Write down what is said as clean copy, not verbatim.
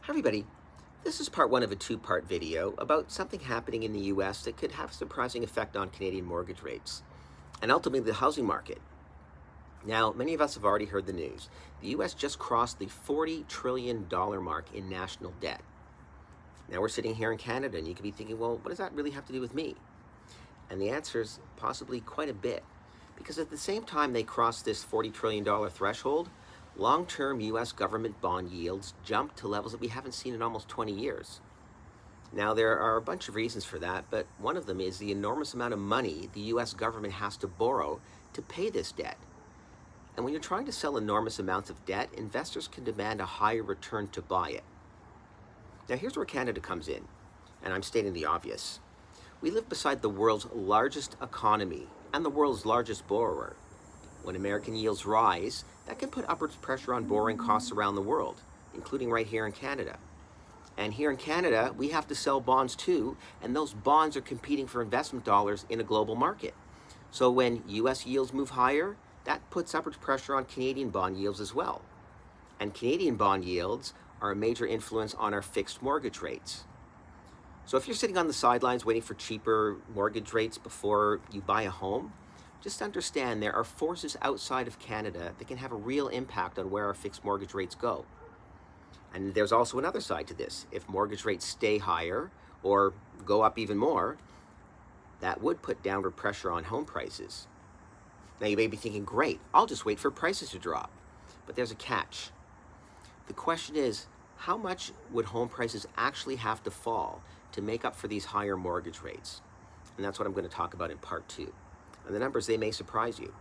Hi everybody, this is part one of a two-part video about something happening in the US that could have a surprising effect on Canadian mortgage rates and ultimately the housing market. Now, many of us have already heard the news. The US just crossed the $40 trillion mark in national debt. Now we're sitting here in Canada and you could be thinking, well, what does that really have to do with me? And the answer is possibly quite a bit. Because at the same time they crossed this $40 trillion threshold, long-term US government bond yields jumped to levels that we haven't seen in almost 20 years. Now, there are a bunch of reasons for that, but one of them is the enormous amount of money the US government has to borrow to pay this debt. And when you're trying to sell enormous amounts of debt, investors can demand a higher return to buy it. Now, here's where Canada comes in, and I'm stating the obvious. We live beside the world's largest economy and the world's largest borrower. When American yields rise, that can put upward pressure on borrowing costs around the world, including right here in Canada. And here in Canada, we have to sell bonds too, and those bonds are competing for investment dollars in a global market. So when US yields move higher, that puts upward pressure on Canadian bond yields as well. And Canadian bond yields are a major influence on our fixed mortgage rates. So if you're sitting on the sidelines waiting for cheaper mortgage rates before you buy a home, just understand there are forces outside of Canada that can have a real impact on where our fixed mortgage rates go. And there's also another side to this. If mortgage rates stay higher or go up even more, that would put downward pressure on home prices. Now you may be thinking, great, I'll just wait for prices to drop. But there's a catch. The question is, how much would home prices actually have to fall to make up for these higher mortgage rates? And that's what I'm going to talk about in part two. And the numbers, they may surprise you.